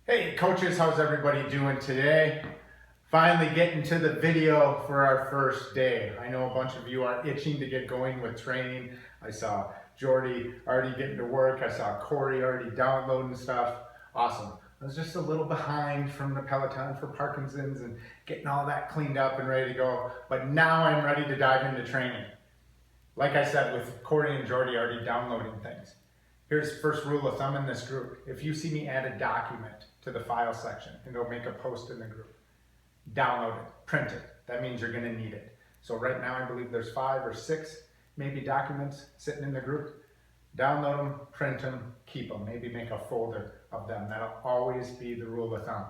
Hey coaches, how's everybody doing today? Finally getting to the video for our first day. I know a bunch of you are itching to get going with training. I saw Jordy already getting to work. I saw Corey already downloading stuff. Awesome. I was just a little behind from the Peloton for Parkinson's and getting all that cleaned up and ready to go. But now I'm ready to dive into training. Like I said, with Corey and Jordy already downloading things. Here's first rule of thumb in this group. If you see me add a document to the file section and go make a post in the group, download it, print it. That means you're gonna need it. So right now I believe there's 5 or 6 maybe documents sitting in the group. Download them, print them, keep them. Maybe make a folder of them. That'll always be the rule of thumb.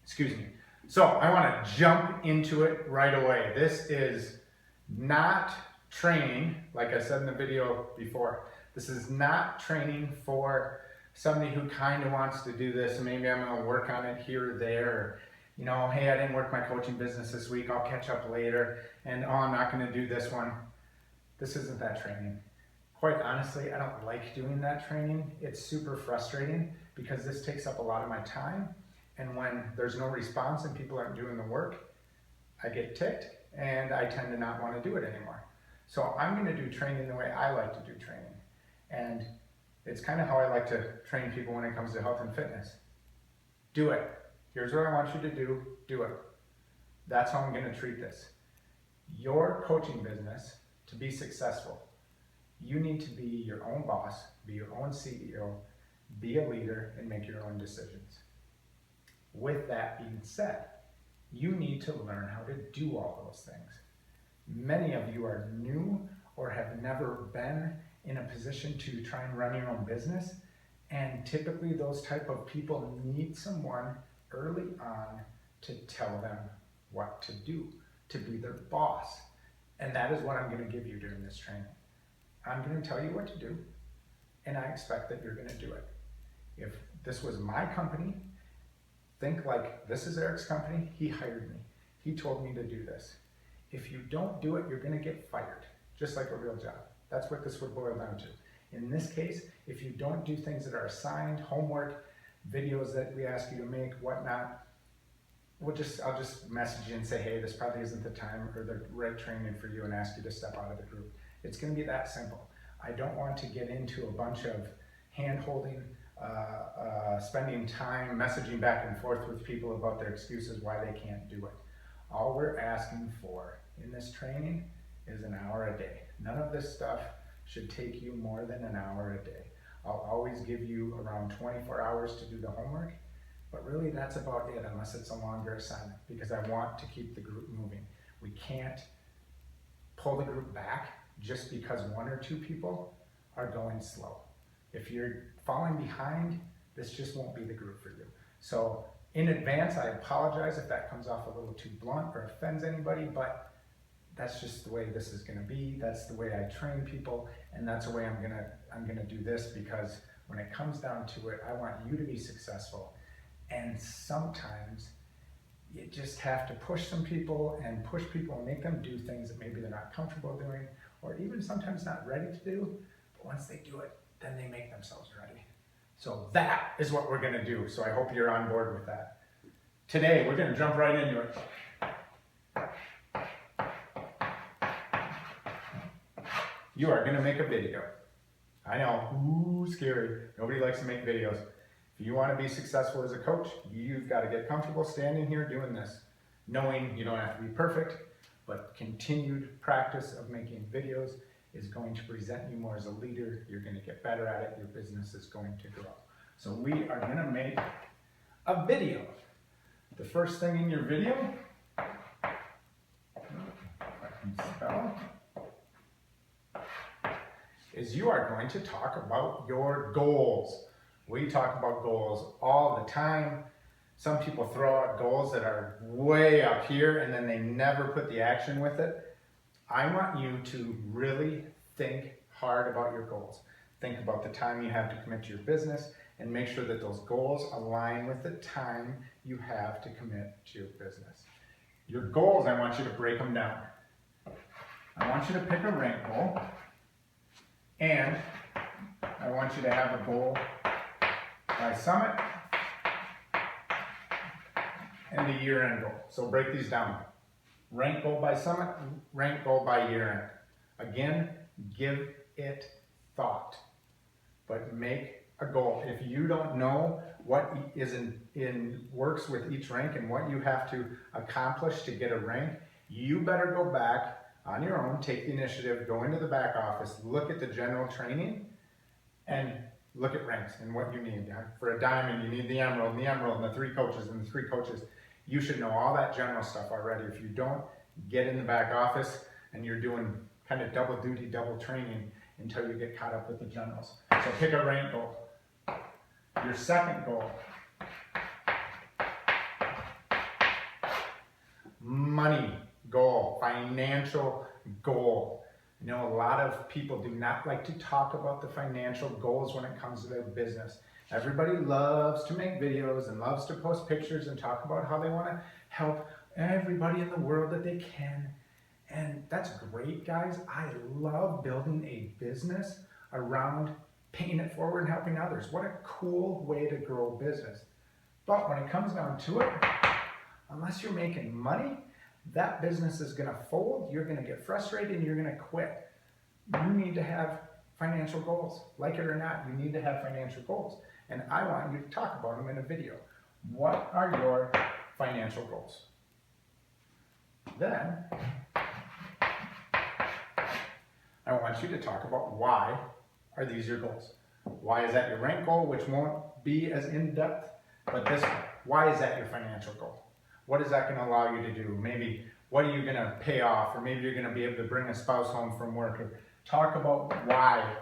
Excuse me. So I wanna jump into it right away. This is not training, like I said in the video before. This is not training for somebody who kind of wants to do this and maybe I'm going to work on it here or there. Or, you know, hey, I didn't work my coaching business this week. I'll catch up later. And oh, I'm not going to do this one. This isn't that training. Quite honestly, I don't like doing that training. It's super frustrating because this takes up a lot of my time. And when there's no response and people aren't doing the work, I get ticked and I tend to not want to do it anymore. So I'm going to do training the way I like to do training. And it's kind of how I like to train people when it comes to health and fitness. Do it. Here's what I want you to do. Do it. That's how I'm going to treat this. Your coaching business, to be successful, you need to be your own boss, be your own CEO, be a leader, and make your own decisions. With that being said, you need to learn how to do all those things. Many of you are new or have never been in a position to try and run your own business, and typically those type of people need someone early on to tell them what to do, to be their boss. And that is what I'm going to give you during this training. I'm going to tell you what to do, and I expect that you're going to do it. If this was my company, think like this is Eric's company. He hired me. He told me to do this. If you don't do it, you're going to get fired, just like a real job. That's what this would boil down to. In this case, if you don't do things that are assigned, homework, videos that we ask you to make, whatnot, I'll just message you and say, hey, this probably isn't the time or the right training for you and ask you to step out of the group. It's going to be that simple. I don't want to get into a bunch of hand-holding, spending time messaging back and forth with people about their excuses why they can't do it. All we're asking for in this training is an hour a day. None of this stuff should take you more than an hour a day. I'll always give you around 24 hours to do the homework, but really that's about it unless it's a longer assignment because I want to keep the group moving. We can't pull the group back just because 1 or 2 people are going slow. If you're falling behind, this just won't be the group for you. So in advance, I apologize if that comes off a little too blunt or offends anybody, but that's just the way this is going to be. That's the way I train people, and that's the way I'm gonna do this because when it comes down to it, I want you to be successful. And sometimes you just have to push some people and make them do things that maybe they're not comfortable doing, or even sometimes not ready to do. But once they do it, then they make themselves ready. So that is what we're gonna do. So I hope you're on board with that. Today, we're gonna jump right into it. You are gonna make a video. I know, ooh, scary. Nobody likes to make videos. If you wanna be successful as a coach, you've gotta get comfortable standing here doing this, knowing you don't have to be perfect, but continued practice of making videos is going to present you more as a leader. You're gonna get better at it. Your business is going to grow. So we are gonna make a video. The first thing in your video, if I can spell, is you are going to talk about your goals. We talk about goals all the time. Some people throw out goals that are way up here and then they never put the action with it. I want you to really think hard about your goals. Think about the time you have to commit to your business and make sure that those goals align with the time you have to commit to your business. Your goals, I want you to break them down. I want you to pick a rank goal. And I want you to have a goal by summit and the year-end goal. So break these down. Rank goal by summit, rank goal by year-end. Again, give it thought, but make a goal. If you don't know what is works with each rank and what you have to accomplish to get a rank, you better go back on your own, take the initiative, go into the back office, look at the general training, and look at ranks and what you need. For a diamond, you need the emerald, and the 3 coaches, and the 3 coaches. You should know all that general stuff already. If you don't, get in the back office and you're doing kind of double duty, double training until you get caught up with the generals. So pick a rank goal. Your second goal, money goal, financial goal. I know a lot of people do not like to talk about the financial goals when it comes to their business. Everybody loves to make videos and loves to post pictures and talk about how they want to help everybody in the world that they can. And that's great, guys. I love building a business around paying it forward and helping others. What a cool way to grow a business. But when it comes down to it, unless you're making money, that business is going to fold. You're going to get frustrated and you're going to quit. You need to have financial goals. Like it or not, you need to have financial goals. And I want you to talk about them in a video. What are your financial goals? Then, I want you to talk about why are these your goals. Why is that your rank goal, which won't be as in-depth, but this one. Why is that your financial goal? What is that going to allow you to do? Maybe what are you going to pay off, or maybe you're going to be able to bring a spouse home from work. Or talk about why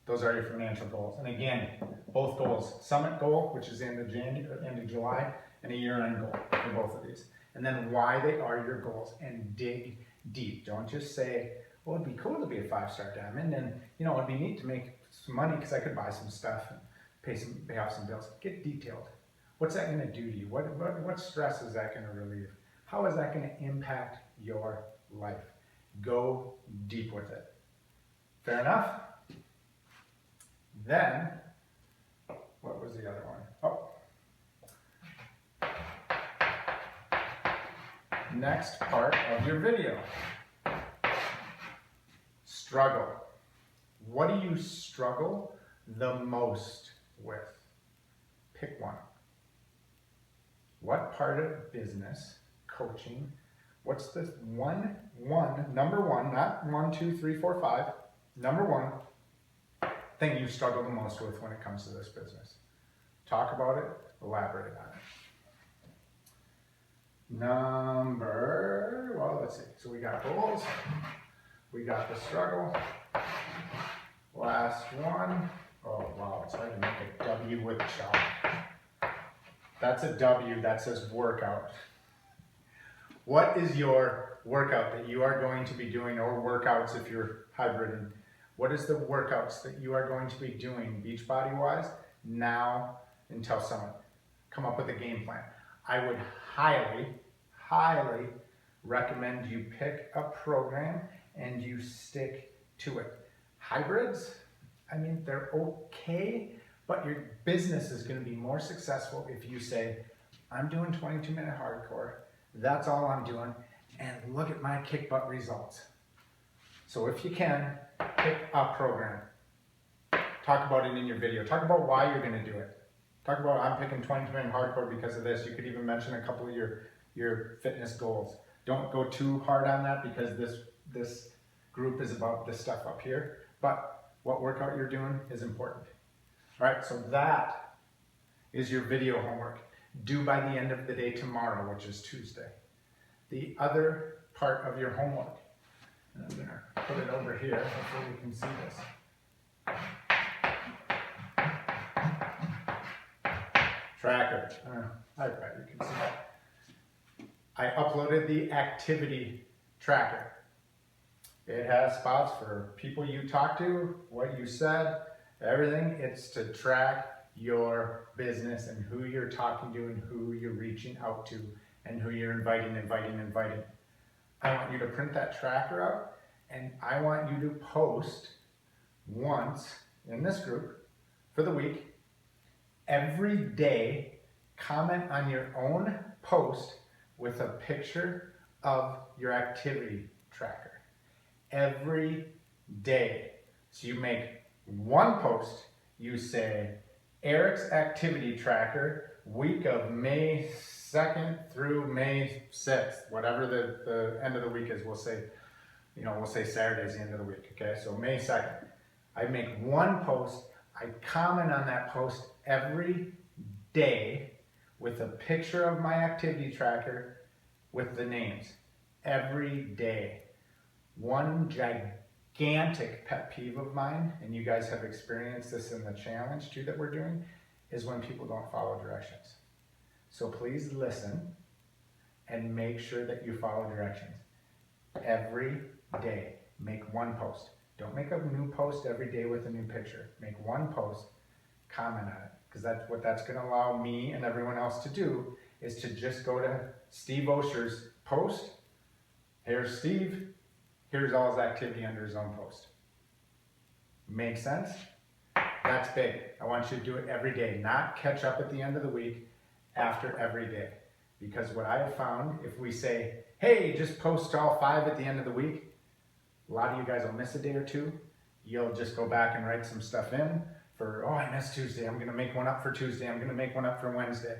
those are your financial goals. And again, both goals, summit goal, which is in the end of July, and a year-end goal for both of these. And then why they are your goals, and dig deep. Don't just say, well, it'd be cool to be a 5-star diamond, and it'd be neat to make some money because I could buy some stuff and pay off some bills. Get detailed. What's that going to do to you? What stress is that going to relieve? How is that going to impact your life? Go deep with it. Fair enough? Then, what was the other one? Next part of your video. Struggle. What do you struggle the most with? Pick one. What part of business, coaching, what's the number one, not 1, 2, 3, 4, 5, number one thing you struggle the most with when it comes to this business? Talk about it, elaborate on it. Let's see. So we got goals, we got the struggle. Last one. Oh wow, it's hard to make a W with chalk. That's a W that says workout. What is your workout that you are going to be doing, or workouts if you're hybrid? What is the workouts that you are going to be doing Beachbody wise now until summit? Come up with a game plan. I would highly recommend you pick a program and you stick to it. Hybrids, I mean, they're okay, but your business is going to be more successful if you say, I'm doing 22-minute hardcore, that's all I'm doing, and look at my kick butt results. So if you can, pick a program. Talk about it in your video. Talk about why you're going to do it. Talk about, I'm picking 22-minute hardcore because of this. You could even mention a couple of your fitness goals. Don't go too hard on that because this group is about this stuff up here, but what workout you're doing is important. All right, so that is your video homework, due by the end of the day tomorrow, which is Tuesday. The other part of your homework, and I'm gonna put it over here so we can see this. Tracker, I bet you can see that. I uploaded the activity tracker. It has spots for people you talked to, what you said, everything. It's to track your business and who you're talking to and who you're reaching out to and who you're inviting. I want you to print that tracker out, and I want you to post once in this group for the week, every day, comment on your own post with a picture of your activity tracker every day. So you make one post, you say, Eric's activity tracker, week of May 2nd through May 6th, whatever the end of the week is. We'll say, we'll say Saturday is the end of the week, okay? So May 2nd. I make one post, I comment on that post every day with a picture of my activity tracker with the names. Every day. One gigantic pet peeve of mine, and you guys have experienced this in the challenge too that we're doing, is when people don't follow directions. So please listen and make sure that you follow directions. Every day, make one post. Don't make a new post every day with a new picture. Make one post, comment on it, because that's what that's going to allow me and everyone else to do, is to just go to Steve Osher's post. Here's Steve. Here's all his activity under his own post. Make sense? That's big. I want you to do it every day, not catch up at the end of the week, after every day. Because what I have found, if we say, hey, just post all 5 at the end of the week, a lot of you guys will miss a day or two. You'll just go back and write some stuff in for, oh, I missed Tuesday. I'm going to make one up for Tuesday. I'm going to make one up for Wednesday.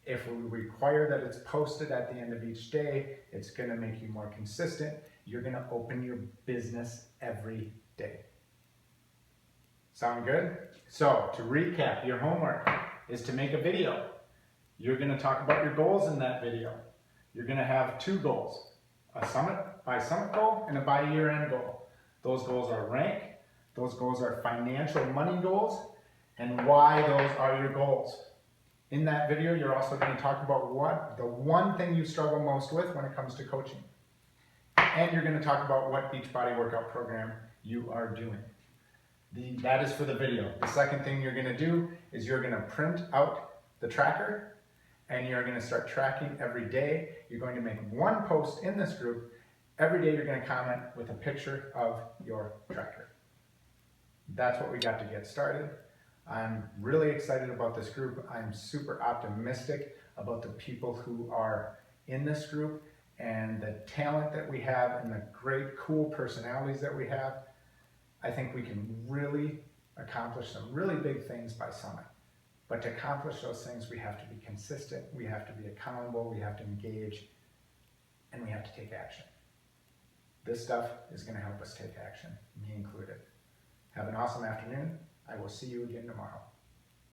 If we require that it's posted at the end of each day, it's going to make you more consistent. You're going to open your business every day. Sound good? So to recap, your homework is to make a video. You're going to talk about your goals in that video. You're going to have 2 goals, a by summit goal and a by year end goal. Those goals are rank, those goals are financial money goals, and why those are your goals. In that video, you're also going to talk about what the one thing you struggle most with when it comes to coaching. And you're going to talk about what Beachbody workout program you are doing. That is for the video. The second thing you're going to do is you're going to print out the tracker and you're going to start tracking every day. You're going to make one post in this group. Every day you're going to comment with a picture of your tracker. That's what we got to get started. I'm really excited about this group. I'm super optimistic about the people who are in this group and the talent that we have and the great, cool personalities that we have. I think we can really accomplish some really big things by Summit. But to accomplish those things, we have to be consistent, we have to be accountable, we have to engage, and we have to take action. This stuff is going to help us take action, me included. Have an awesome afternoon. I will see you again tomorrow.